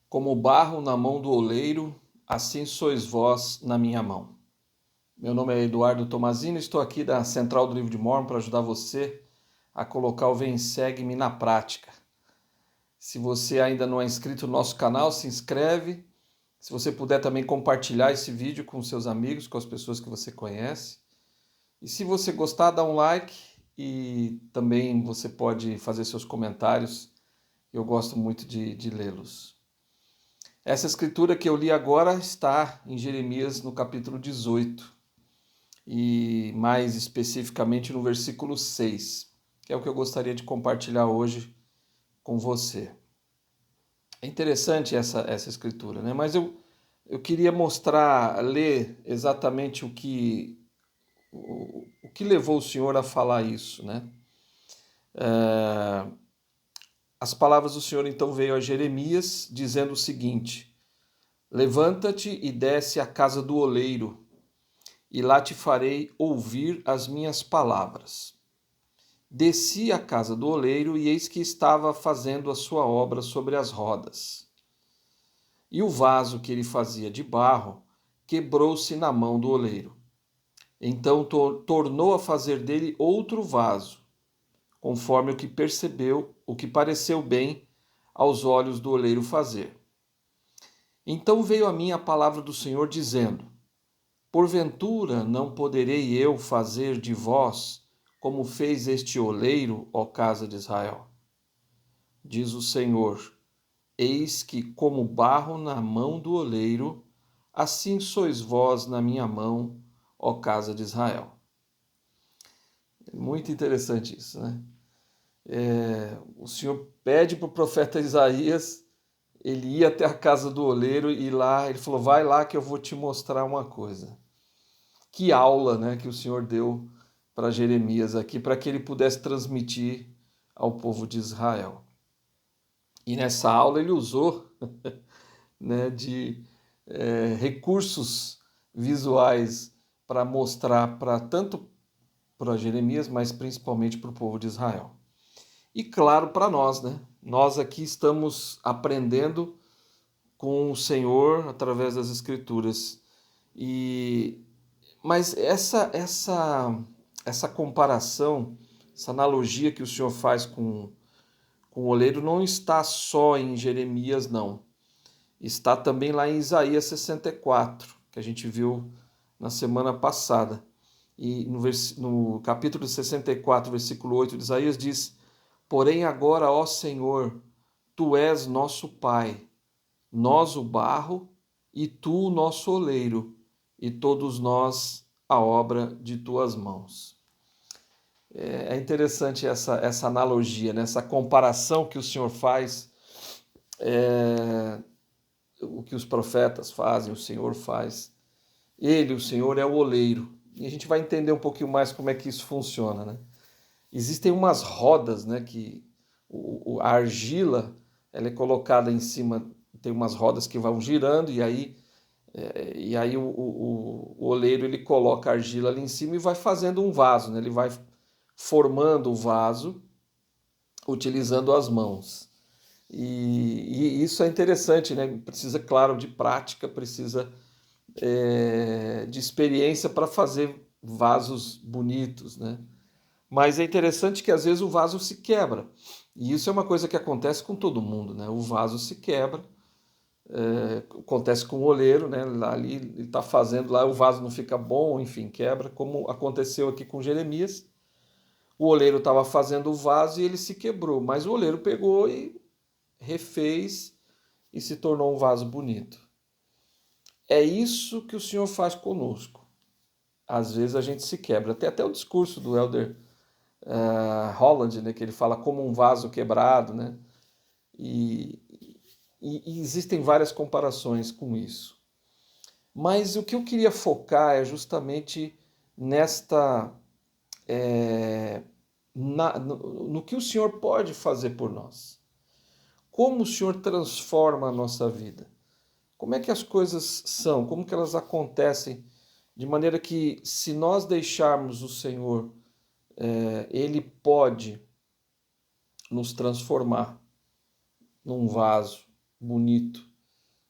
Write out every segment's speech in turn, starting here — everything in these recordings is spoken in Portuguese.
Como barro na mão do oleiro, assim sois vós na minha mão. Meu nome é Eduardo Tomazini, estou aqui da Central do Livro de Mórmon para ajudar você a colocar o Vem Segue-me na prática. Se você ainda não é inscrito no nosso canal, se inscreve. Se você puder também compartilhar esse vídeo com seus amigos, com as pessoas que você conhece. E se você gostar, dá um like e também você pode fazer seus comentários. Eu gosto muito de lê-los. Essa escritura que eu li agora está em Jeremias no capítulo 18 e mais especificamente no versículo 6, que é o que eu gostaria de compartilhar hoje com você. É interessante essa escritura, né? Mas eu queria mostrar, ler exatamente o que levou o Senhor a falar isso, né? As palavras do Senhor então veio a Jeremias dizendo o seguinte: Levanta-te e desce à casa do oleiro, e lá te farei ouvir as minhas palavras. Desci à casa do oleiro, e eis que estava fazendo a sua obra sobre as rodas. E o vaso que ele fazia de barro quebrou-se na mão do oleiro. Então tornou a fazer dele outro vaso, conforme o que percebeu, o que pareceu bem aos olhos do oleiro fazer. Então veio a mim a palavra do Senhor, dizendo: Porventura não poderei eu fazer de vós como fez este oleiro, ó casa de Israel? Diz o Senhor: Eis que, como barro na mão do oleiro, assim sois vós na minha mão, ó casa de Israel. Muito interessante isso, né? O Senhor pede para o profeta Isaías, ele ia até a casa do oleiro e lá ele falou: vai lá que eu vou te mostrar uma coisa. Que aula, né, que o Senhor deu para Jeremias aqui, para que ele pudesse transmitir ao povo de Israel. E nessa aula ele usou né, de recursos visuais para mostrar para tanto para Jeremias, mas principalmente para o povo de Israel. E claro, para nós, né? Nós aqui estamos aprendendo com o Senhor através das Escrituras. Mas essa comparação, essa analogia que o Senhor faz com o oleiro não está só em Jeremias, não. Está também lá em Isaías 64, que a gente viu na semana passada. E no capítulo 64, versículo 8 de Isaías diz: Porém agora, ó Senhor, Tu és nosso Pai, nós o barro, e Tu o nosso oleiro, e todos nós a obra de Tuas mãos. É interessante essa analogia, né? Essa comparação que o Senhor faz, o que os profetas fazem, o Senhor faz. Ele, o Senhor, é o oleiro. E a gente vai entender um pouquinho mais como é que isso funciona, né? Existem umas rodas, né? Que a argila ela é colocada em cima, tem umas rodas que vão girando e aí o oleiro ele coloca a argila ali em cima e vai fazendo um vaso, né? Ele vai formando o vaso utilizando as mãos. E isso é interessante, né? Precisa, claro, de prática, precisa de experiência para fazer vasos bonitos, né? Mas é interessante que às vezes o vaso se quebra. E isso é uma coisa que acontece com todo mundo, né? O vaso se quebra, acontece com o oleiro, né? Ali ele está fazendo, lá o vaso não fica bom, enfim, quebra, como aconteceu aqui com Jeremias. O oleiro estava fazendo o vaso e ele se quebrou, mas o oleiro pegou e refez e se tornou um vaso bonito. É isso que o Senhor faz conosco. Às vezes a gente se quebra. Tem até o discurso do Elder Holland, né, que ele fala como um vaso quebrado, né? E, e existem várias comparações com isso. Mas o que eu queria focar é justamente nesta no que o Senhor pode fazer por nós. Como o Senhor transforma a nossa vida? Como é que as coisas são? Como que elas acontecem? De maneira que, se nós deixarmos o Senhor, Ele pode nos transformar num vaso bonito,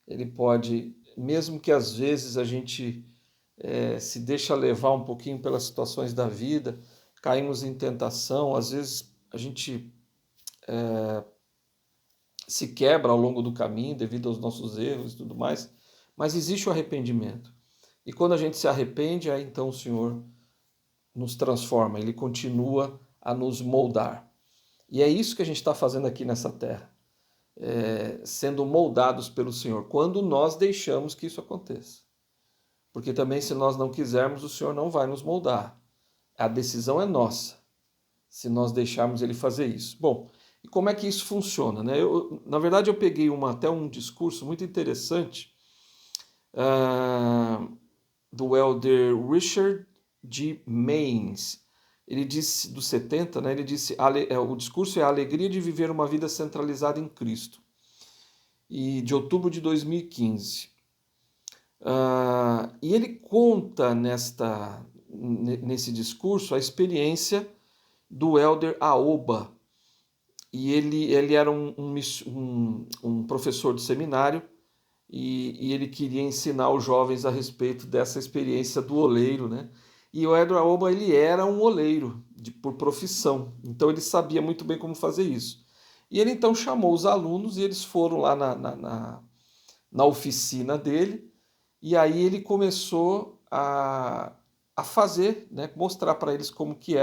ele pode, mesmo que às vezes a gente se deixa levar um pouquinho pelas situações da vida, caímos em tentação, às vezes a gente se quebra ao longo do caminho devido aos nossos erros e tudo mais, mas existe o arrependimento. E quando a gente se arrepende, aí então o Senhor nos transforma, Ele continua a nos moldar. E é isso que a gente está fazendo aqui nessa terra, sendo moldados pelo Senhor, quando nós deixamos que isso aconteça. Porque também, se nós não quisermos, o Senhor não vai nos moldar. A decisão é nossa, se nós deixarmos Ele fazer isso. Bom, e como é que isso funciona, né? Na verdade, eu peguei até um discurso muito interessante do elder Richard G. Maines. Ele disse, dos 70, né? Ele disse, o discurso é a alegria de viver uma vida centralizada em Cristo. E de outubro de 2015. E ele conta nesse discurso a experiência do elder Aoba. E ele era um professor de seminário e ele queria ensinar os jovens a respeito dessa experiência do oleiro, né? E o elder Aoba, ele era um oleiro por profissão, então ele sabia muito bem como fazer isso. E ele então chamou os alunos e eles foram lá na oficina dele, e aí ele começou a fazer, né, mostrar para eles como que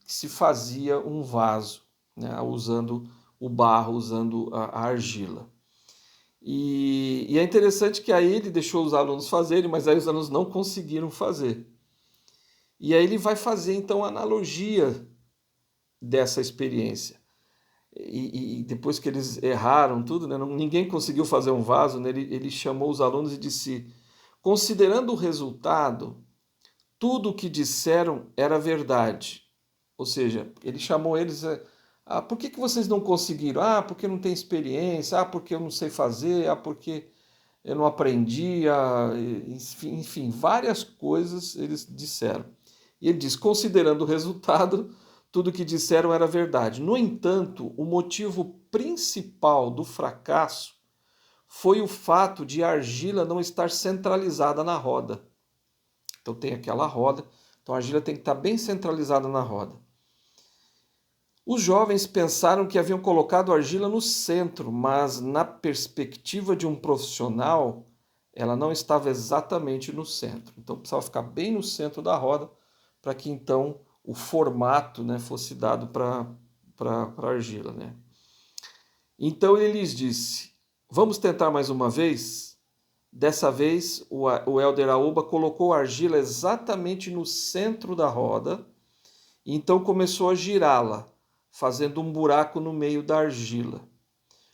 se fazia um vaso, né, usando o barro, usando a argila. E é interessante que aí ele deixou os alunos fazerem, mas aí os alunos não conseguiram fazer. E aí ele vai fazer então a analogia dessa experiência. E depois que eles erraram tudo, né, ninguém conseguiu fazer um vaso, né, ele chamou os alunos e disse: considerando o resultado, tudo o que disseram era verdade. Ou seja, ele chamou eles, por que vocês não conseguiram? Porque não tem experiência, porque eu não sei fazer, porque eu não aprendi, enfim, várias coisas eles disseram. E ele diz, considerando o resultado, tudo o que disseram era verdade. No entanto, o motivo principal do fracasso foi o fato de a argila não estar centralizada na roda. Então tem aquela roda, então a argila tem que estar bem centralizada na roda. Os jovens pensaram que haviam colocado a argila no centro, mas na perspectiva de um profissional, ela não estava exatamente no centro. Então precisava ficar bem no centro da roda para que então o formato, né, fosse dado para a argila, né? Então ele lhes disse, vamos tentar mais uma vez? Dessa vez o elder Aoba colocou a argila exatamente no centro da roda e então começou a girá-la, fazendo um buraco no meio da argila.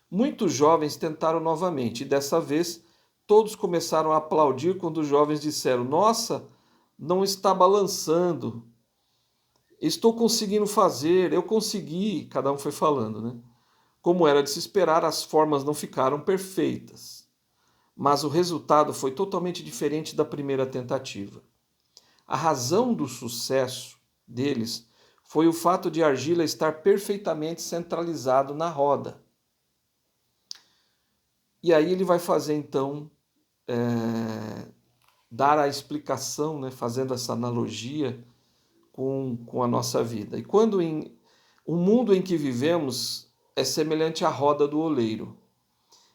Muitos jovens tentaram novamente e dessa vez todos começaram a aplaudir quando os jovens disseram, nossa, não está balançando, estou conseguindo fazer, eu consegui, cada um foi falando, né? Como era de se esperar, as formas não ficaram perfeitas, mas o resultado foi totalmente diferente da primeira tentativa. A razão do sucesso deles foi o fato de a argila estar perfeitamente centralizado na roda. E aí ele vai fazer então, dar a explicação, né, fazendo essa analogia com a nossa vida. E quando o mundo em que vivemos é semelhante à roda do oleiro.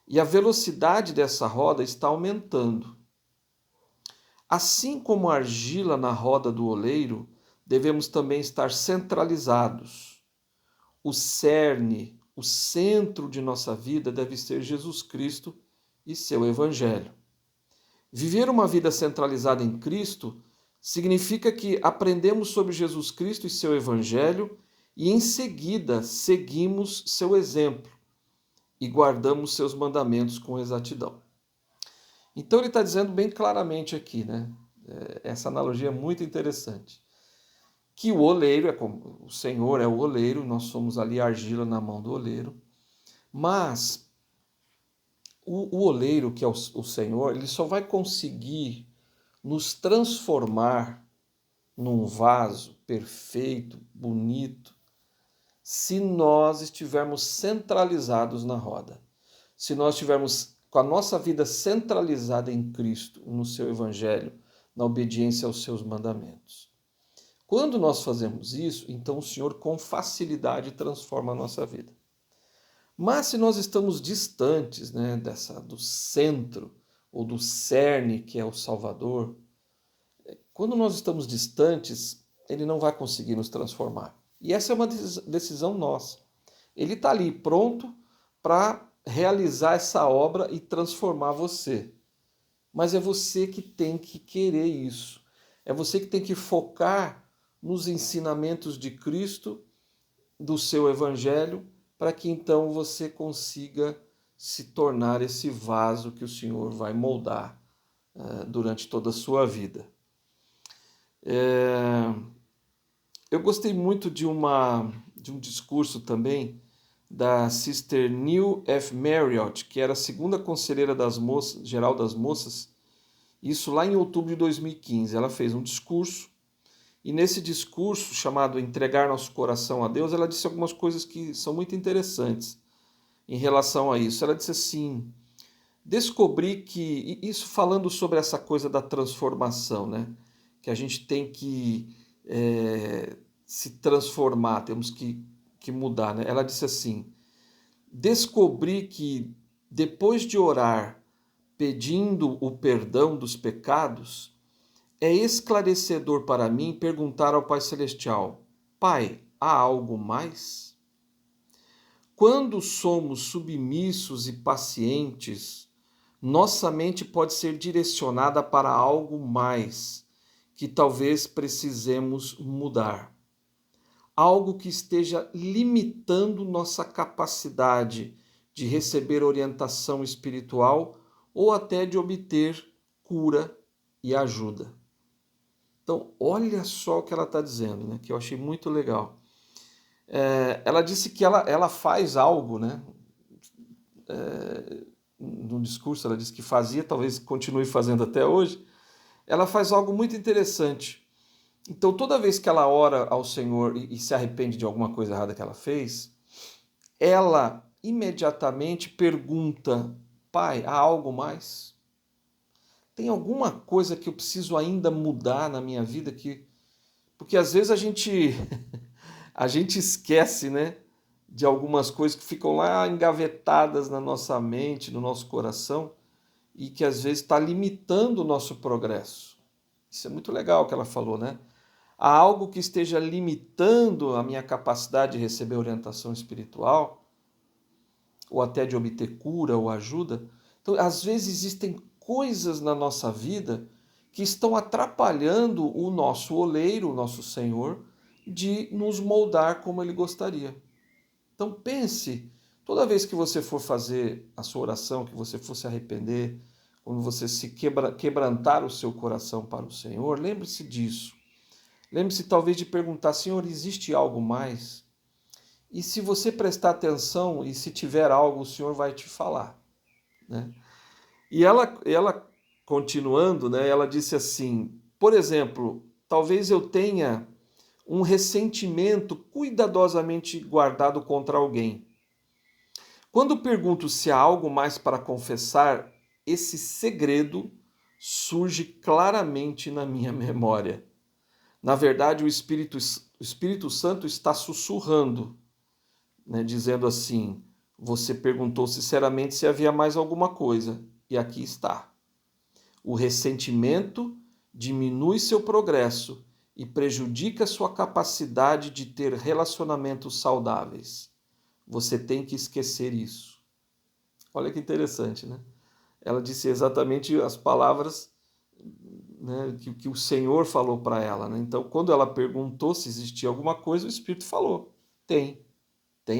E a velocidade dessa roda está aumentando. Assim como a argila na roda do oleiro, devemos também estar centralizados. O cerne, o centro de nossa vida deve ser Jesus Cristo e seu Evangelho. Viver uma vida centralizada em Cristo significa que aprendemos sobre Jesus Cristo e seu Evangelho e, em seguida, seguimos seu exemplo e guardamos seus mandamentos com exatidão. Então ele está dizendo bem claramente aqui, né? Essa analogia é muito interessante. Que o oleiro, o Senhor é o oleiro, nós somos ali a argila na mão do oleiro, mas o oleiro, que é o Senhor, ele só vai conseguir nos transformar num vaso perfeito, bonito, se nós estivermos centralizados na roda. Se nós estivermos com a nossa vida centralizada em Cristo, no seu Evangelho, na obediência aos seus mandamentos. Quando nós fazemos isso, então o Senhor com facilidade transforma a nossa vida. Mas se nós estamos distantes, né, do centro ou do cerne que é o Salvador, quando nós estamos distantes, ele não vai conseguir nos transformar. E essa é uma decisão nossa. Ele está ali pronto para realizar essa obra e transformar você. Mas é você que tem que querer isso. É você que tem que focar nos ensinamentos de Cristo, do seu Evangelho, para que então você consiga se tornar esse vaso que o Senhor vai moldar durante toda a sua vida. Eu gostei muito de um discurso também da Sister Neil F. Marriott, que era a segunda conselheira geral das moças, isso lá em outubro de 2015. Ela fez um discurso, e nesse discurso, chamado Entregar Nosso Coração a Deus, ela disse algumas coisas que são muito interessantes em relação a isso. Ela disse assim, descobri que, isso falando sobre essa coisa da transformação, né? Que a gente tem que se transformar, temos que mudar, né? Ela disse assim, descobri que depois de orar pedindo o perdão dos pecados, é esclarecedor para mim perguntar ao Pai Celestial, Pai, há algo mais? Quando somos submissos e pacientes, nossa mente pode ser direcionada para algo mais que talvez precisemos mudar. Algo que esteja limitando nossa capacidade de receber orientação espiritual ou até de obter cura e ajuda. Então, olha só o que ela está dizendo, né? Que eu achei muito legal. Ela disse que ela faz algo, né? No discurso ela disse que fazia, talvez continue fazendo até hoje. Ela faz algo muito interessante. Então, toda vez que ela ora ao Senhor e se arrepende de alguma coisa errada que ela fez, ela imediatamente pergunta, Pai, há algo mais? Tem alguma coisa que eu preciso ainda mudar na minha vida? Porque às vezes a gente esquece, né, de algumas coisas que ficam lá engavetadas na nossa mente, no nosso coração, e que às vezes está limitando o nosso progresso. Isso é muito legal que ela falou, né? Há algo que esteja limitando a minha capacidade de receber orientação espiritual, ou até de obter cura ou ajuda. Então, às vezes existem coisas na nossa vida que estão atrapalhando o nosso oleiro, o nosso Senhor, de nos moldar como Ele gostaria. Então pense, toda vez que você for fazer a sua oração, que você for se arrepender, quando você se quebrantar o seu coração para o Senhor, lembre-se disso. Lembre-se talvez de perguntar, Senhor, existe algo mais? E se você prestar atenção e se tiver algo, o Senhor vai te falar, né? E ela continuando, né, ela disse assim, por exemplo, talvez eu tenha um ressentimento cuidadosamente guardado contra alguém. Quando pergunto se há algo mais para confessar, esse segredo surge claramente na minha memória. Na verdade, o Espírito Santo está sussurrando, né, dizendo assim, você perguntou sinceramente se havia mais alguma coisa, e aqui está. O ressentimento diminui seu progresso e prejudica sua capacidade de ter relacionamentos saudáveis. Você tem que esquecer isso. Olha que interessante, né? Ela disse exatamente as palavras, né, que o Senhor falou para ela, né? Então, quando ela perguntou se existia alguma coisa, o Espírito falou: tem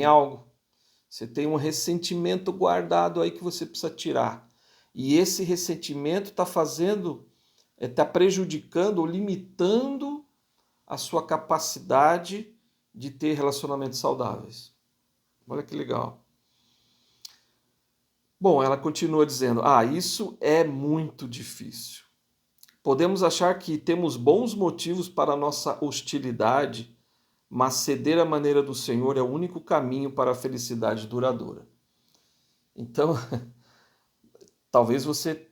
algo. Você tem um ressentimento guardado aí que você precisa tirar. E esse ressentimento está prejudicando ou limitando a sua capacidade de ter relacionamentos saudáveis. Olha que legal. Bom, ela continua dizendo, isso é muito difícil. Podemos achar que temos bons motivos para a nossa hostilidade, mas ceder à maneira do Senhor é o único caminho para a felicidade duradoura. Então, Talvez você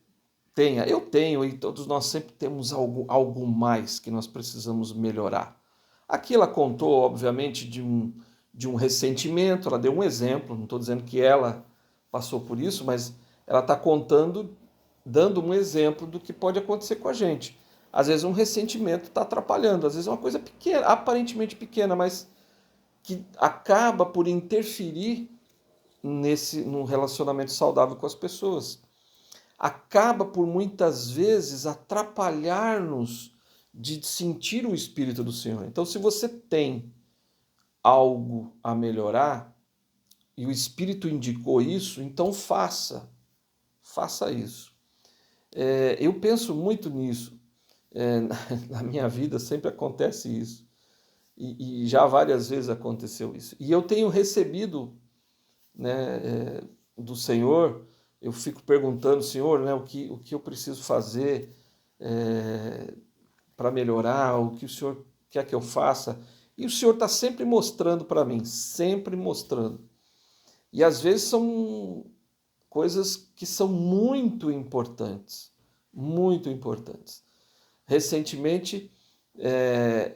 tenha, eu tenho, e todos nós sempre temos algo mais que nós precisamos melhorar. Aqui ela contou, obviamente, de um ressentimento, ela deu um exemplo, não estou dizendo que ela passou por isso, mas ela está contando, dando um exemplo do que pode acontecer com a gente. Às vezes um ressentimento está atrapalhando, às vezes é uma coisa pequena, aparentemente pequena, mas que acaba por interferir num relacionamento saudável com as pessoas. Acaba por muitas vezes atrapalhar-nos de sentir o Espírito do Senhor. Então, se você tem algo a melhorar e o Espírito indicou isso, então faça isso. Eu penso muito nisso. Na minha vida sempre acontece isso. E já várias vezes aconteceu isso. E eu tenho recebido, né, do Senhor, eu fico perguntando, Senhor, né, o que eu preciso fazer para melhorar, o que o Senhor quer que eu faça. E o Senhor está sempre mostrando para mim, sempre mostrando. E às vezes são coisas que são muito importantes, muito importantes. Recentemente,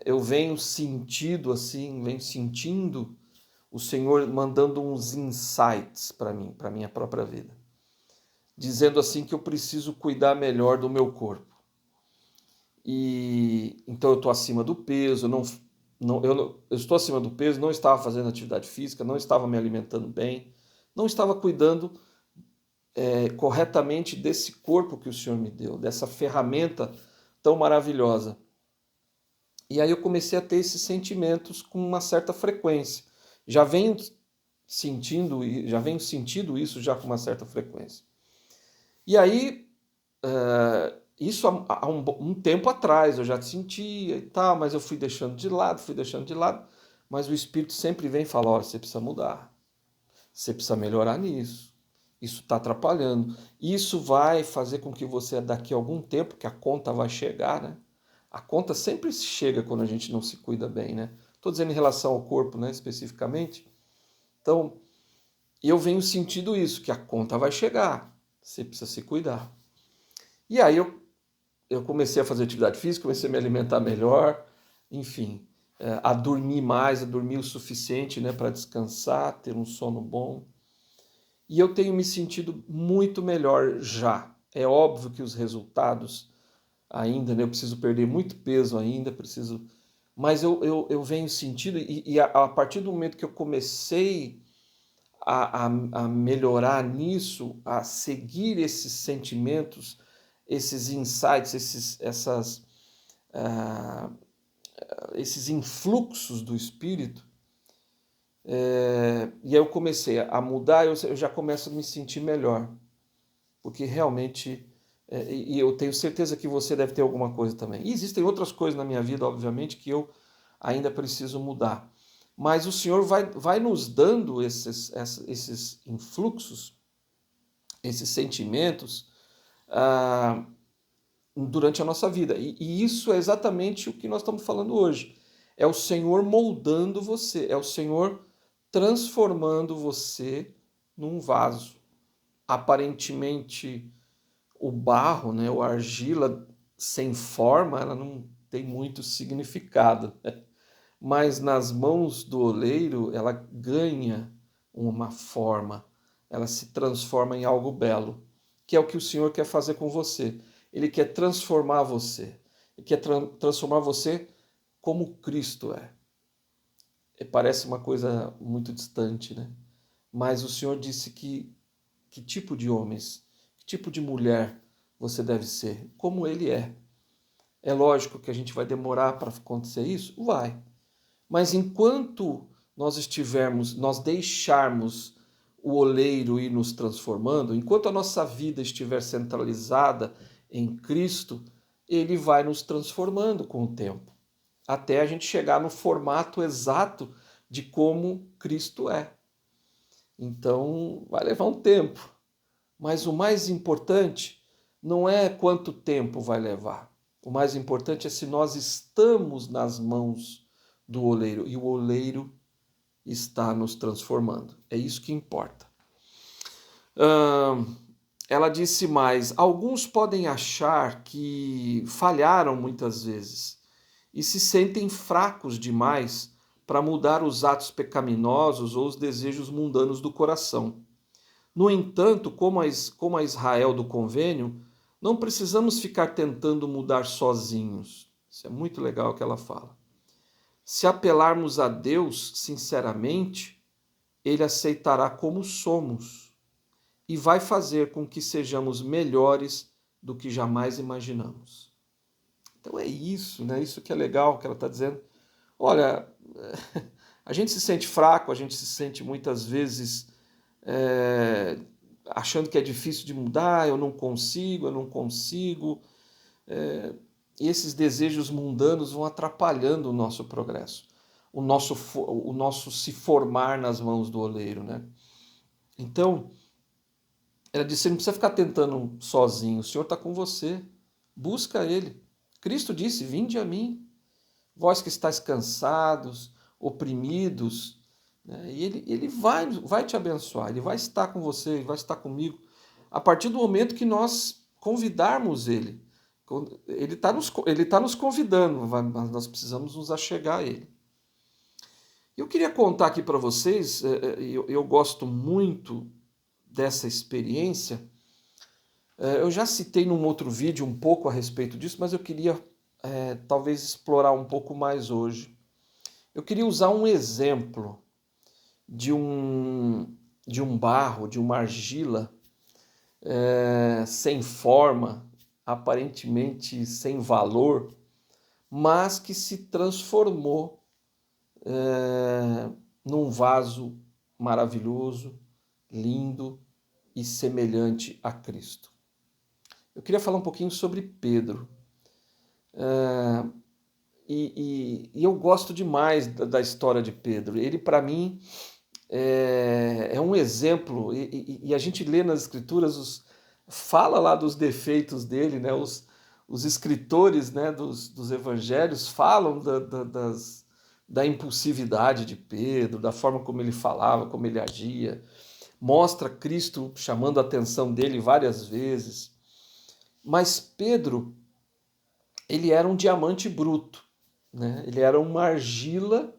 eu venho sentindo o Senhor mandando uns insights para mim, para minha própria vida, dizendo assim que eu preciso cuidar melhor do meu corpo. E então eu estou acima do peso, eu estou acima do peso, não estava fazendo atividade física, não estava me alimentando bem, não estava cuidando corretamente desse corpo que o Senhor me deu, dessa ferramenta tão maravilhosa. E aí eu comecei a ter esses sentimentos com uma certa frequência. Já venho sentindo isso já com uma certa frequência. E aí, isso há um tempo atrás eu já sentia e tal, mas eu fui deixando de lado, mas o Espírito sempre vem e fala, olha, você precisa mudar, você precisa melhorar nisso, isso está atrapalhando. Isso vai fazer com que você, daqui a algum tempo, que a conta vai chegar, né? A conta sempre chega quando a gente não se cuida bem, né? Estou dizendo em relação ao corpo, né, especificamente. Então, eu venho sentindo isso, que a conta vai chegar, você precisa se cuidar. E aí eu comecei a fazer atividade física, comecei a me alimentar melhor, enfim, a dormir mais, a dormir o suficiente, né, para descansar, ter um sono bom. E eu tenho me sentido muito melhor já. É óbvio que os resultados ainda, né, eu preciso perder muito peso ainda, mas eu venho sentindo, e a partir do momento que eu comecei a melhorar nisso, a seguir esses sentimentos, esses insights, esses influxos do Espírito, e aí eu comecei a mudar, eu já começo a me sentir melhor, porque realmente, e eu tenho certeza que você deve ter alguma coisa também. E existem outras coisas na minha vida, obviamente, que eu ainda preciso mudar. Mas o Senhor vai nos dando esses influxos, esses sentimentos, durante a nossa vida. E isso é exatamente o que nós estamos falando hoje. É o Senhor moldando você, é o Senhor transformando você num vaso. Aparentemente, o barro, né, ou a argila sem forma, ela não tem muito significado, né? Mas nas mãos do oleiro ela ganha uma forma, ela se transforma em algo belo, que é o que o Senhor quer fazer com você. Ele quer transformar você, ele quer transformar você como Cristo é. Parece uma coisa muito distante, né? Mas o Senhor disse que tipo de homens, que tipo de mulher você deve ser, como Ele é. É lógico que a gente vai demorar para acontecer isso? Vai. Mas enquanto nós deixarmos o oleiro ir nos transformando, enquanto a nossa vida estiver centralizada em Cristo, ele vai nos transformando com o tempo, até a gente chegar no formato exato de como Cristo é. Então, vai levar um tempo. Mas o mais importante não é quanto tempo vai levar. O mais importante é se nós estamos nas mãos do oleiro e o oleiro está nos transformando. É isso que importa. ela disse mais: alguns podem achar que falharam muitas vezes e se sentem fracos demais para mudar os atos pecaminosos ou os desejos mundanos do coração. No entanto, como a Israel do convênio, não precisamos ficar tentando mudar sozinhos. Isso é muito legal o que ela fala. Se apelarmos a Deus sinceramente, Ele aceitará como somos e vai fazer com que sejamos melhores do que jamais imaginamos. Então é isso, né? Isso que é legal que ela está dizendo. Olha, a gente se sente fraco, a gente se sente muitas vezes achando que é difícil de mudar, eu não consigo. E esses desejos mundanos vão atrapalhando o nosso progresso, o nosso se formar nas mãos do oleiro, né? Então, ela disse, você não precisa ficar tentando sozinho, o Senhor está com você, busca Ele. Cristo disse, vinde a mim, vós que estáis cansados, oprimidos, né? E ele vai te abençoar, Ele vai estar com você, Ele vai estar comigo, a partir do momento que nós convidarmos Ele. Ele tá nos convidando, mas nós precisamos nos achegar a Ele. Eu queria contar aqui para vocês, eu gosto muito dessa experiência. Eu já citei num outro vídeo um pouco a respeito disso, mas eu queria talvez explorar um pouco mais hoje. Eu queria usar um exemplo de um barro, de uma argila sem forma, aparentemente sem valor, mas que se transformou num vaso maravilhoso, lindo e semelhante a Cristo. Eu queria falar um pouquinho sobre Pedro. E eu gosto demais da história de Pedro. Ele, para mim, é um exemplo, e a gente lê nas Escrituras, fala lá dos defeitos dele, né? Os escritores, né, dos evangelhos falam da impulsividade de Pedro, da forma como ele falava, como ele agia. Mostra Cristo chamando a atenção dele várias vezes. Mas Pedro, ele era um diamante bruto, né? Ele era uma argila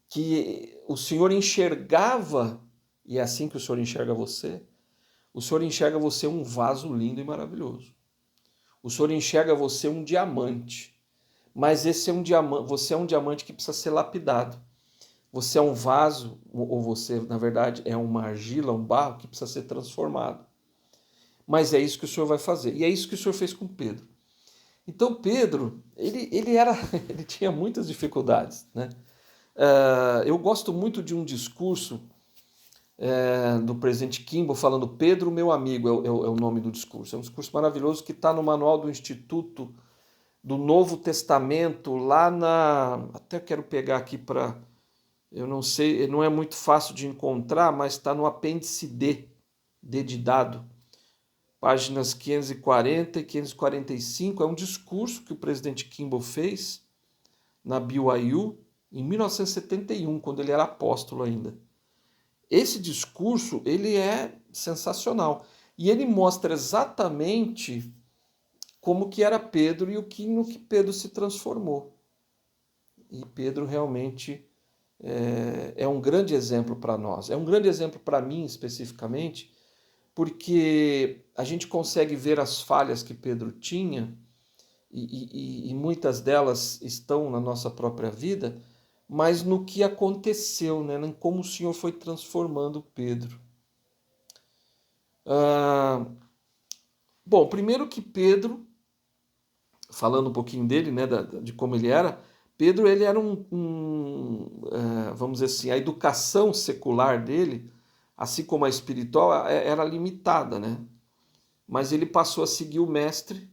que o Senhor enxergava, e é assim que o Senhor enxerga você. O Senhor enxerga você um vaso lindo e maravilhoso. O Senhor enxerga você um diamante, mas você é um diamante que precisa ser lapidado. Você é um vaso, ou você, na verdade, é uma argila, um barro que precisa ser transformado. Mas é isso que o Senhor vai fazer. E é isso que o Senhor fez com Pedro. Então, Pedro, ele tinha muitas dificuldades, né? Eu gosto muito de um discurso do presidente Kimball falando Pedro, meu amigo, é o nome do discurso. É um discurso maravilhoso que está no manual do Instituto do Novo Testamento, lá até quero pegar aqui para... Eu não sei, não é muito fácil de encontrar, mas está no apêndice D de dado. Páginas 540 e 545. É um discurso que o presidente Kimball fez na BYU em 1971, quando ele era apóstolo ainda. Esse discurso, ele é sensacional. E ele mostra exatamente como que era Pedro e no que Pedro se transformou. E Pedro realmente é um grande exemplo para nós. É um grande exemplo para mim, especificamente, porque a gente consegue ver as falhas que Pedro tinha, e muitas delas estão na nossa própria vida, mas no que aconteceu, né? Em como o Senhor foi transformando Pedro. Bom, primeiro que Pedro, falando um pouquinho dele, né, de como ele era, Pedro ele era vamos dizer assim, a educação secular dele, assim como a espiritual, era limitada, né? Mas ele passou a seguir o mestre,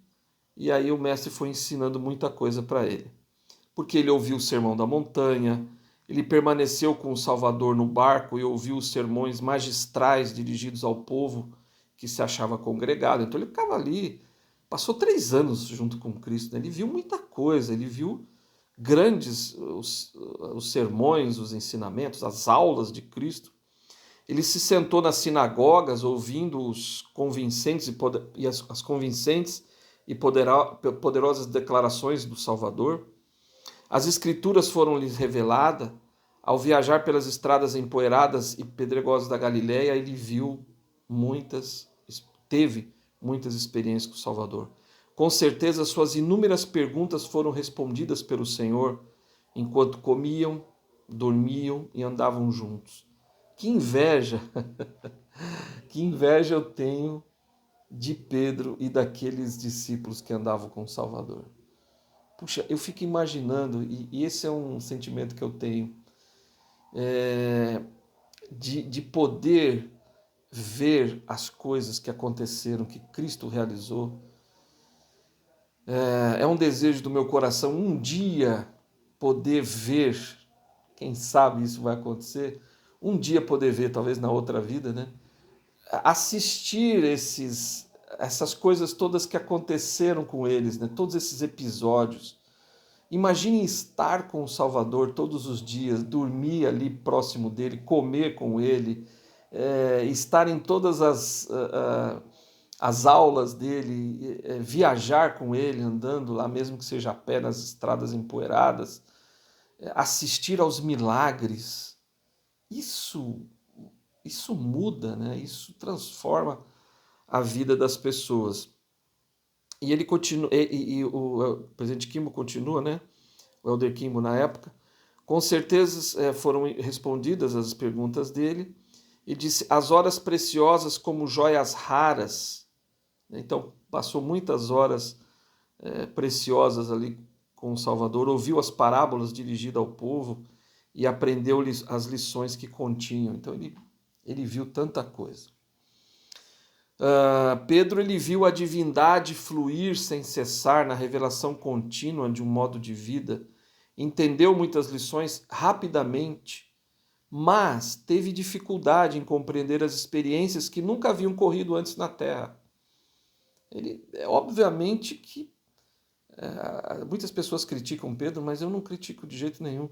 e aí o mestre foi ensinando muita coisa para ele. Porque ele ouviu o sermão da montanha, ele permaneceu com o Salvador no barco e ouviu os sermões magistrais dirigidos ao povo que se achava congregado. Então ele ficava ali, passou 3 anos junto com Cristo, né? Ele viu muita coisa, ele viu grandes os sermões, os ensinamentos, as aulas de Cristo. Ele se sentou nas sinagogas ouvindo os convincentes as convincentes e poderosas declarações do Salvador. As escrituras foram-lhes reveladas. Ao viajar pelas estradas empoeiradas e pedregosas da Galiléia, ele teve muitas experiências com o Salvador. Com certeza, suas inúmeras perguntas foram respondidas pelo Senhor enquanto comiam, dormiam e andavam juntos. Que inveja! Que inveja eu tenho de Pedro e daqueles discípulos que andavam com o Salvador. Puxa, eu fico imaginando, e esse é um sentimento que eu tenho, de poder ver as coisas que aconteceram, que Cristo realizou. É um desejo do meu coração um dia poder ver, quem sabe isso vai acontecer, um dia poder ver, talvez na outra vida, né? Assistir essas coisas todas que aconteceram com eles, né? Todos esses episódios. Imagine estar com o Salvador todos os dias, dormir ali próximo dele, comer com ele, estar em todas as aulas dele, viajar com ele, andando lá, mesmo que seja a pé nas estradas empoeiradas, assistir aos milagres. Isso muda, né? Isso transforma a vida das pessoas. E ele continua, e o presidente Kimbo continua, né? O Elder Kimbo na época. Com certeza foram respondidas as perguntas dele. E disse: as horas preciosas como joias raras. Então, passou muitas horas preciosas ali com o Salvador, ouviu as parábolas dirigidas ao povo e aprendeu as lições que continham. Então, ele viu tanta coisa. Pedro ele viu a divindade fluir sem cessar na revelação contínua de um modo de vida, entendeu muitas lições rapidamente, mas teve dificuldade em compreender as experiências que nunca haviam ocorrido antes na Terra. Obviamente que muitas pessoas criticam Pedro, mas eu não critico de jeito nenhum,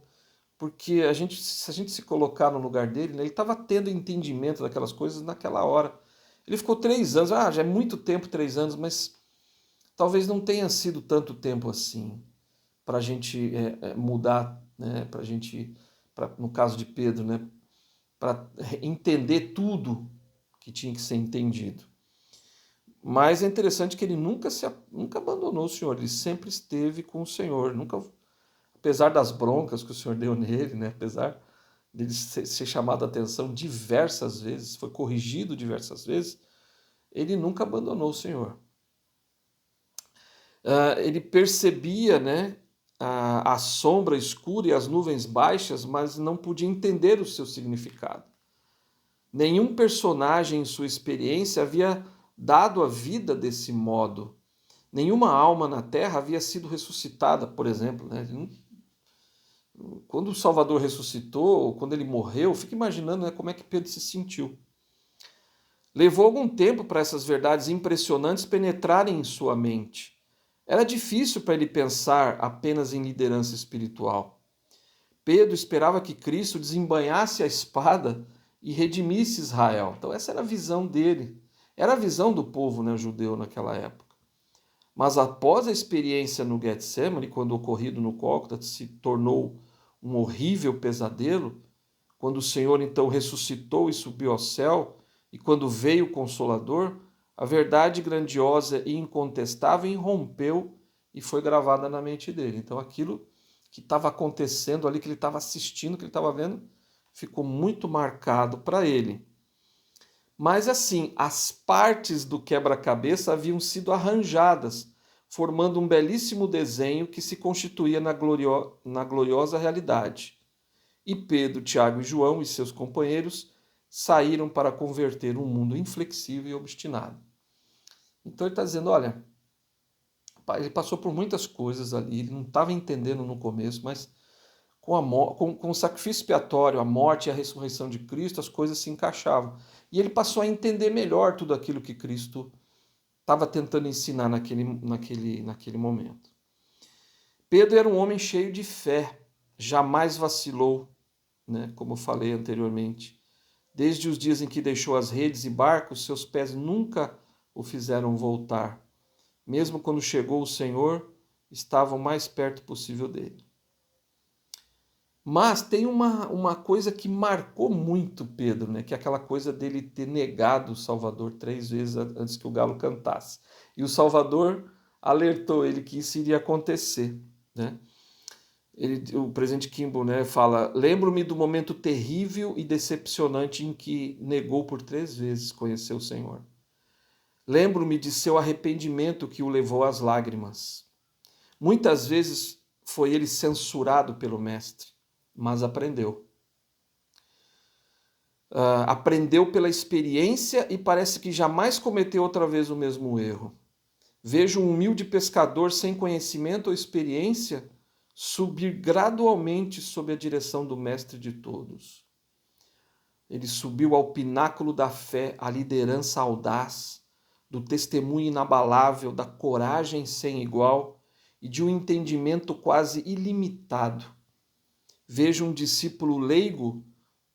porque se a gente se colocar no lugar dele, né, ele estava tendo entendimento daquelas coisas naquela hora. Ele ficou 3 anos, já é muito tempo, 3 anos, mas talvez não tenha sido tanto tempo assim para a gente mudar, né, para a gente, no caso de Pedro, né, para entender tudo que tinha que ser entendido. Mas é interessante que ele nunca abandonou o Senhor, ele sempre esteve com o Senhor, nunca, apesar das broncas que o Senhor deu nele, né, apesar dele ser chamado a atenção diversas vezes, foi corrigido diversas vezes, ele nunca abandonou o Senhor. Ele percebia, né, a sombra escura e as nuvens baixas, mas não podia entender o seu significado. Nenhum personagem em sua experiência havia dado a vida desse modo. Nenhuma alma na Terra havia sido ressuscitada, por exemplo. Né? Quando o Salvador ressuscitou, quando ele morreu, fica imaginando, né, como é que Pedro se sentiu. Levou algum tempo para essas verdades impressionantes penetrarem em sua mente. Era difícil para ele pensar apenas em liderança espiritual. Pedro esperava que Cristo desembainhasse a espada e redimisse Israel. Então essa era a visão dele. Era a visão do povo, né, judeu naquela época. Mas após a experiência no Getsemane, quando o ocorrido no Gólgota se tornou um horrível pesadelo, quando o Senhor então ressuscitou e subiu ao céu, e quando veio o Consolador, a verdade grandiosa e incontestável irrompeu e foi gravada na mente dele. Então aquilo que estava acontecendo ali, que ele estava assistindo, que ele estava vendo, ficou muito marcado para ele. Mas assim, as partes do quebra-cabeça haviam sido arranjadas, formando um belíssimo desenho que se constituía na gloriosa realidade. E Pedro, Tiago e João e seus companheiros saíram para converter um mundo inflexível e obstinado. Então ele está dizendo, olha, ele passou por muitas coisas ali, ele não estava entendendo no começo, mas com o sacrifício expiatório, a morte e a ressurreição de Cristo, as coisas se encaixavam. E ele passou a entender melhor tudo aquilo que Cristo estava tentando ensinar naquele momento. Pedro era um homem cheio de fé, jamais vacilou, né, como eu falei anteriormente. Desde os dias em que deixou as redes e barcos, seus pés nunca o fizeram voltar. Mesmo quando chegou o Senhor, estava o mais perto possível dele. Mas tem uma coisa que marcou muito Pedro, né? Que é aquela coisa dele ter negado o Salvador 3 vezes antes que o galo cantasse. E o Salvador alertou ele que isso iria acontecer, né? O presidente Kimball, né, fala: lembro-me do momento terrível e decepcionante em que negou por 3 vezes conhecer o Senhor. Lembro-me de seu arrependimento que o levou às lágrimas. Muitas vezes foi ele censurado pelo Mestre, mas aprendeu. Aprendeu pela experiência e parece que jamais cometeu outra vez o mesmo erro. Vejo um humilde pescador sem conhecimento ou experiência subir gradualmente sob a direção do Mestre de todos. Ele subiu ao pináculo da fé, à liderança audaz, do testemunho inabalável, da coragem sem igual e de um entendimento quase ilimitado. Vejo um discípulo leigo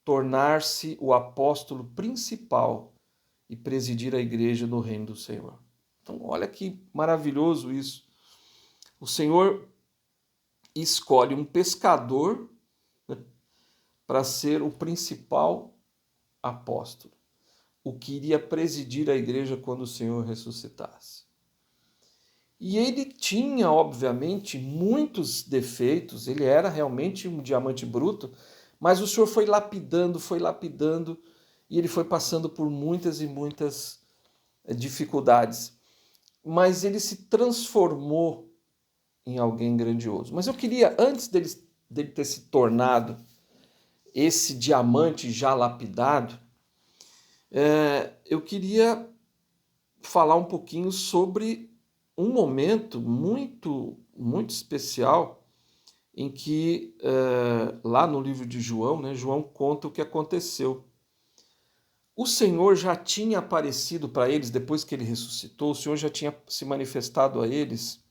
tornar-se o apóstolo principal e presidir a igreja no reino do Senhor. Então, olha que maravilhoso isso. O Senhor escolhe um pescador, né, para ser o principal apóstolo, o que iria presidir a igreja quando o Senhor ressuscitasse. E ele tinha, obviamente, muitos defeitos, ele era realmente um diamante bruto, mas o Senhor foi lapidando, e ele foi passando por muitas e muitas dificuldades. Mas ele se transformou em alguém grandioso. Mas eu queria, antes dele ter se tornado esse diamante já lapidado, eu queria falar um pouquinho sobre um momento muito, muito especial em que, lá no livro de João, né, João conta o que aconteceu. O Senhor já tinha aparecido para eles, depois que ele ressuscitou, o Senhor já tinha se manifestado a eles,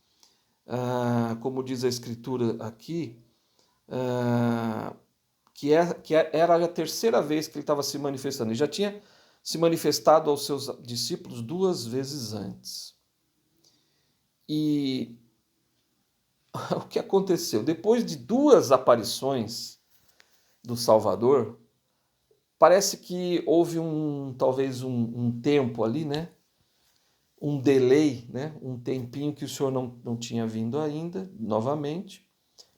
como diz a Escritura aqui, que era a terceira vez que ele estava se manifestando. Ele já tinha se manifestado aos seus discípulos 2 vezes antes. E o que aconteceu? Depois de 2 aparições do Salvador, parece que houve talvez um tempo ali, né? Um delay, né? Um tempinho que o Senhor não tinha vindo ainda, novamente,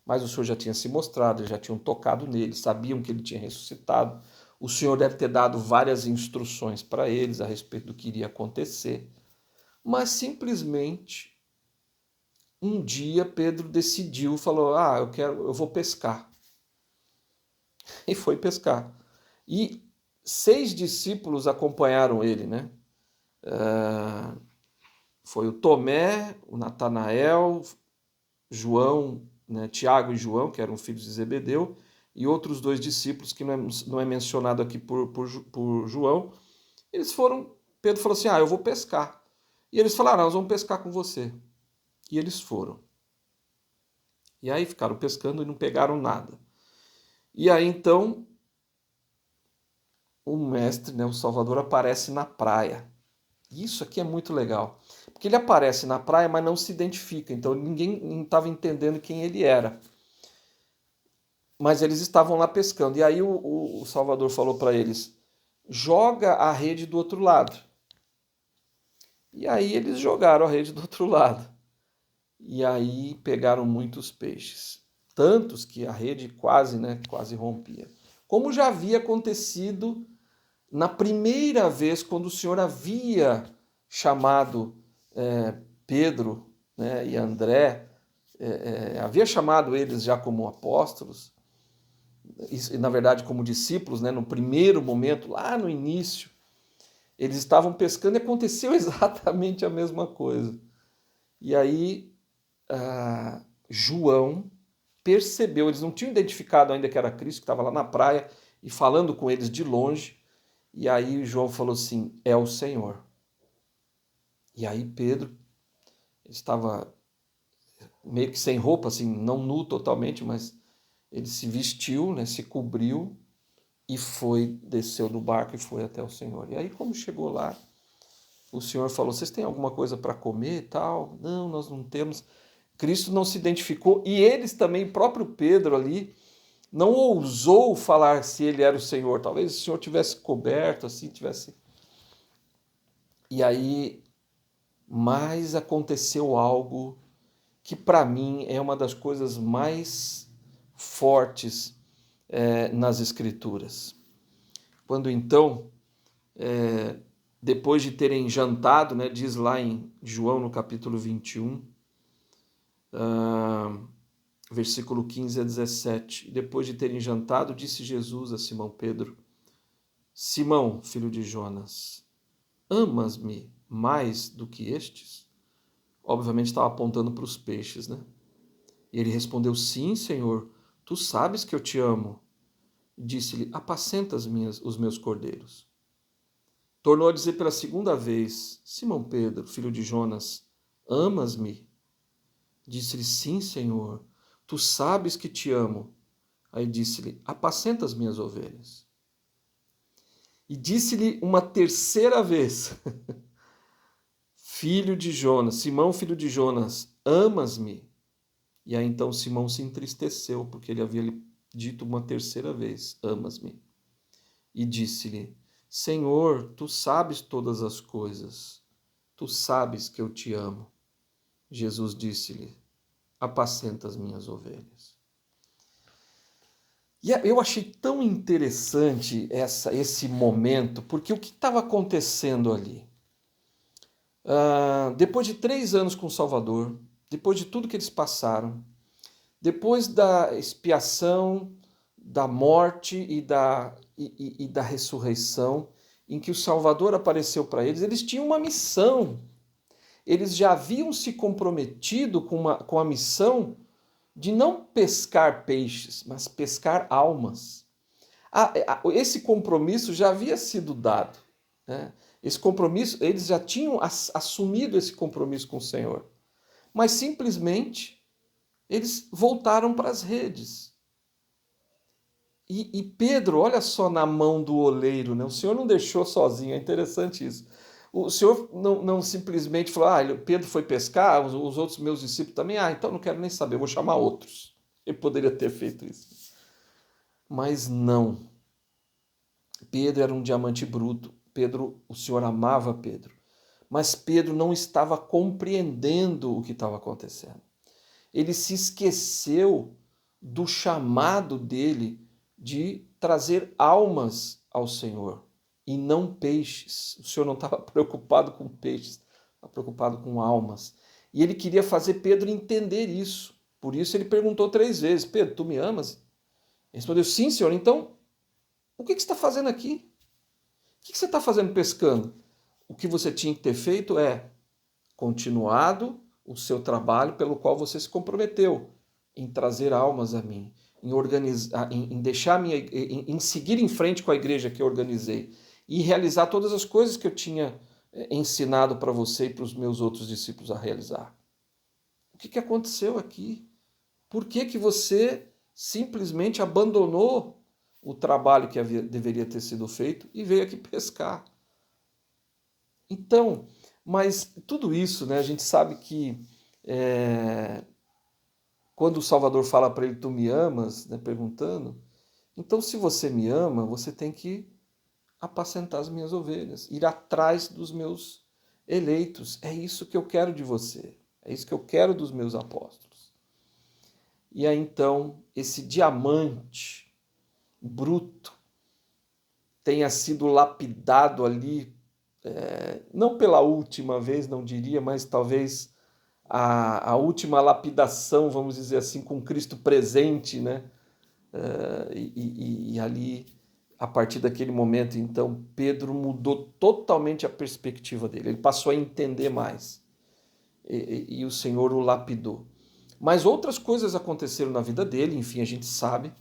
mas o Senhor já tinha se mostrado, já tinham tocado nele, sabiam que ele tinha ressuscitado. O Senhor deve ter dado várias instruções para eles a respeito do que iria acontecer, mas simplesmente um dia Pedro decidiu, falou: eu vou pescar. E foi pescar. E 6 discípulos acompanharam ele, né? Foi o Tomé, o Natanael, João, né, Tiago e João, que eram filhos de Zebedeu, e outros 2 discípulos que não é mencionado aqui por João. Eles foram, Pedro falou assim: eu vou pescar. E eles falaram: nós vamos pescar com você. E eles foram. E aí ficaram pescando e não pegaram nada. E aí então o mestre, né, o Salvador, aparece na praia. Isso aqui é muito legal. Porque ele aparece na praia, mas não se identifica. Então ninguém estava entendendo quem ele era. Mas eles estavam lá pescando. E aí o Salvador falou para eles: joga a rede do outro lado. E aí eles jogaram a rede do outro lado. E aí pegaram muitos peixes. Tantos que a rede quase rompia. Como já havia acontecido na primeira vez, quando o Senhor havia chamado Pedro, né, e André, havia chamado eles já como apóstolos, e na verdade como discípulos, né, no primeiro momento, lá no início, eles estavam pescando e aconteceu exatamente a mesma coisa. E aí João percebeu, eles não tinham identificado ainda que era Cristo, que estava lá na praia e falando com eles de longe. E aí João falou assim: é o Senhor. E aí Pedro estava meio que sem roupa, assim, não nu totalmente, mas ele se vestiu, né, se cobriu, e desceu do barco e foi até o Senhor. E aí, quando chegou lá, o Senhor falou: vocês têm alguma coisa para comer e tal? Não, nós não temos. Cristo não se identificou, e eles também, o próprio Pedro ali, não ousou falar se ele era o Senhor. Talvez o Senhor tivesse coberto, assim, tivesse. E aí, mas aconteceu algo que para mim é uma das coisas mais fortes nas Escrituras. Quando então, depois de terem jantado, né, diz lá em João no capítulo 21, versículo 15 a 17, depois de terem jantado, disse Jesus a Simão Pedro: Simão, filho de Jonas, amas-me mais do que estes? Obviamente estava apontando para os peixes, né? E ele respondeu: sim, Senhor, tu sabes que eu te amo. Disse-lhe: apacenta os meus cordeiros. Tornou a dizer pela segunda vez: Simão Pedro, filho de Jonas, amas-me? Disse-lhe: sim, Senhor, tu sabes que te amo. Aí disse-lhe: apacenta as minhas ovelhas. E disse-lhe uma terceira vez: filho de Jonas, Simão, filho de Jonas, amas-me? E aí então Simão se entristeceu, porque ele havia lhe dito uma terceira vez: amas-me? E disse-lhe: Senhor, tu sabes todas as coisas, tu sabes que eu te amo. Jesus disse-lhe: apacenta as minhas ovelhas. E eu achei tão interessante esse momento, porque o que estava acontecendo ali? Depois de 3 anos com o Salvador, depois de tudo que eles passaram, depois da expiação, da morte e da ressurreição, em que o Salvador apareceu para eles, eles tinham uma missão. Eles já haviam se comprometido com a missão de não pescar peixes, mas pescar almas. Esse compromisso já havia sido dado, né? Esse compromisso, eles já tinham assumido esse compromisso com o Senhor. Mas simplesmente eles voltaram para as redes. E Pedro, olha só na mão do oleiro, né? O Senhor não deixou sozinho, é interessante isso. O Senhor não simplesmente falou: Pedro foi pescar, os outros meus discípulos também, então não quero nem saber, vou chamar outros. Ele poderia ter feito isso. Mas não. Pedro era um diamante bruto. O Senhor amava Pedro. Mas Pedro não estava compreendendo o que estava acontecendo. Ele se esqueceu do chamado dele de trazer almas ao Senhor e não peixes. O Senhor não estava preocupado com peixes, estava preocupado com almas. E ele queria fazer Pedro entender isso. Por isso ele perguntou 3 vezes: Pedro, tu me amas? Ele respondeu: sim, Senhor. Então, o que você está fazendo aqui? O que você está fazendo pescando? O que você tinha que ter feito é continuado o seu trabalho pelo qual você se comprometeu, em trazer almas a mim, em organizar, em deixar em seguir em frente com a igreja que eu organizei e realizar todas as coisas que eu tinha ensinado para você e para os meus outros discípulos a realizar. O que aconteceu aqui? Por que você simplesmente abandonou o trabalho que deveria ter sido feito e veio aqui pescar? Então, mas tudo isso, né, a gente sabe que quando o Salvador fala para ele: tu me amas, né, perguntando, então se você me ama, você tem que apacentar as minhas ovelhas, ir atrás dos meus eleitos. É isso que eu quero de você, é isso que eu quero dos meus apóstolos. E aí então, esse diamante bruto tenha sido lapidado ali, não pela última vez, não diria, mas talvez a última lapidação, vamos dizer assim, com Cristo presente, né? E ali, a partir daquele momento, então, Pedro mudou totalmente a perspectiva dele. Ele passou a entender mais. E o Senhor o lapidou. Mas outras coisas aconteceram na vida dele, enfim, a gente sabe.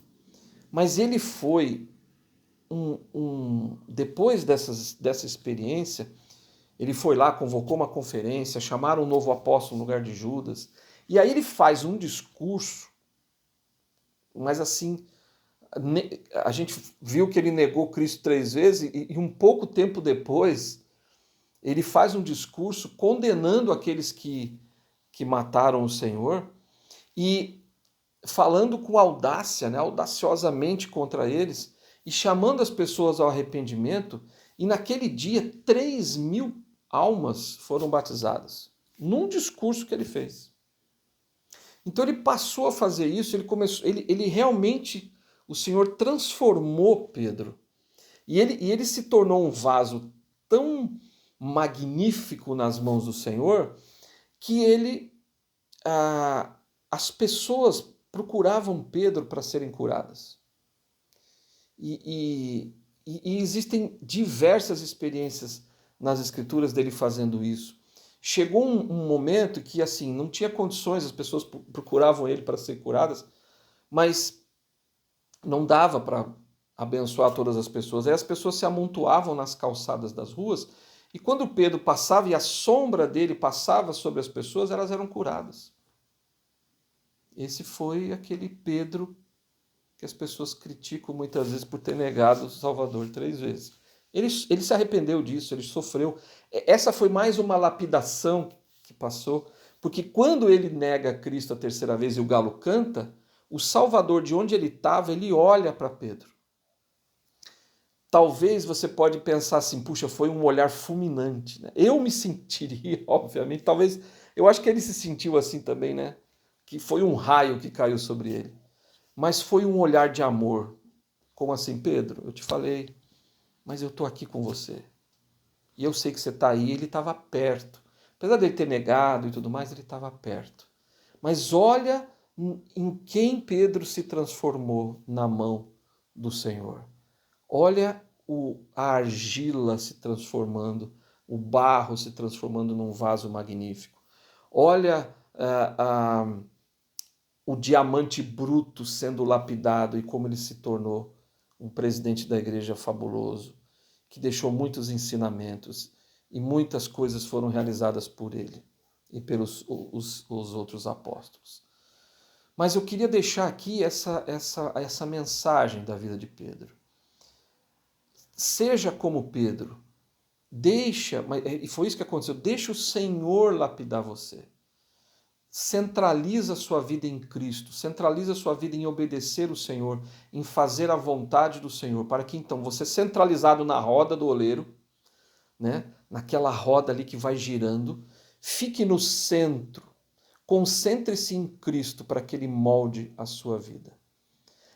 Mas ele foi, depois dessa experiência, ele foi lá, convocou uma conferência, chamaram um novo apóstolo no lugar de Judas, e aí ele faz um discurso, mas assim, A gente viu que ele negou Cristo 3 vezes e um pouco tempo depois ele faz um discurso condenando aqueles que mataram o Senhor e falando com audácia, né, audaciosamente contra eles e chamando as pessoas ao arrependimento. E naquele dia 3.000 almas foram batizadas, num discurso que ele fez. Então ele passou a fazer isso, ele realmente, o Senhor transformou Pedro. E ele se tornou um vaso tão magnífico nas mãos do Senhor que as pessoas procuravam Pedro para serem curadas. E existem diversas experiências nas Escrituras dele fazendo isso. Chegou um momento que assim não tinha condições, as pessoas procuravam ele para ser curadas, mas não dava para abençoar todas as pessoas. Aí as pessoas se amontoavam nas calçadas das ruas e quando Pedro passava e a sombra dele passava sobre as pessoas, elas eram curadas. Esse foi aquele Pedro que as pessoas criticam muitas vezes por ter negado o Salvador 3 vezes. Ele se arrependeu disso, ele sofreu. Essa foi mais uma lapidação que passou, porque quando ele nega Cristo a 3ª vez e o galo canta, o Salvador, de onde ele estava, ele olha para Pedro. Talvez você pode pensar assim, puxa, foi um olhar fulminante, né? Eu me sentiria, obviamente, talvez, eu acho que ele se sentiu assim também, né? Que foi um raio que caiu sobre ele. Mas foi um olhar de amor. Como assim, Pedro? Eu te falei, mas eu estou aqui com você. E eu sei que você está aí. Ele estava perto. Apesar dele ter negado e tudo mais, ele estava perto. Mas olha em quem Pedro se transformou na mão do Senhor. Olha a argila se transformando, o barro se transformando num vaso magnífico. Olha o diamante bruto sendo lapidado e como ele se tornou um presidente da igreja fabuloso, que deixou muitos ensinamentos e muitas coisas foram realizadas por ele e pelos os outros apóstolos. Mas eu queria deixar aqui essa mensagem da vida de Pedro. Seja como Pedro, e foi isso que aconteceu, deixa o Senhor lapidar você. Centraliza a sua vida em Cristo, centraliza a sua vida em obedecer o Senhor, em fazer a vontade do Senhor, para que então você, centralizado na roda do oleiro, né, naquela roda ali que vai girando, fique no centro, concentre-se em Cristo para que Ele molde a sua vida.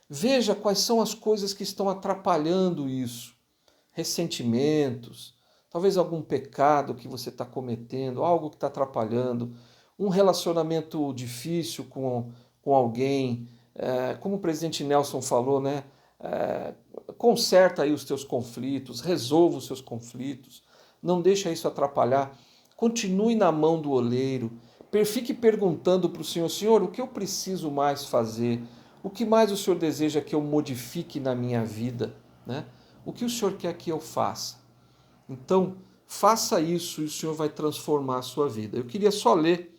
Veja quais são as coisas que estão atrapalhando isso, ressentimentos, talvez algum pecado que você está cometendo, algo que está atrapalhando, um relacionamento difícil com alguém, como o presidente Nelson falou, né? Conserta aí os teus conflitos, resolva os seus conflitos, não deixa isso atrapalhar, continue na mão do oleiro, fique perguntando para o Senhor, Senhor, o que eu preciso mais fazer? O que mais o Senhor deseja que eu modifique na minha vida? Né? O que o Senhor quer que eu faça? Então, faça isso e o Senhor vai transformar a sua vida. Eu queria só ler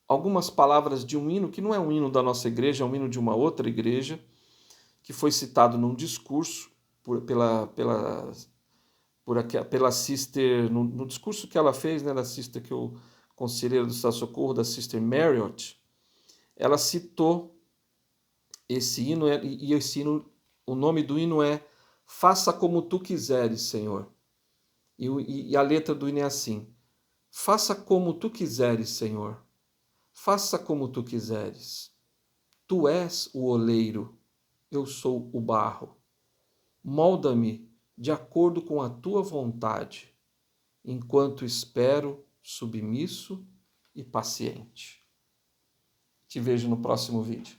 algumas palavras de um hino, que não é um hino da nossa igreja, é um hino de uma outra igreja, que foi citado num discurso pela sister, no discurso que ela fez, né, da sister que eu conselheira do Estado Socorro, da sister Marriott. Ela citou esse hino, e esse hino, o nome do hino é Faça como tu quiseres, Senhor. E a letra do hino é assim: faça como tu quiseres, Senhor. Faça como tu quiseres. Tu és o oleiro, eu sou o barro. Molda-me de acordo com a tua vontade, enquanto espero submisso e paciente. Te vejo no próximo vídeo.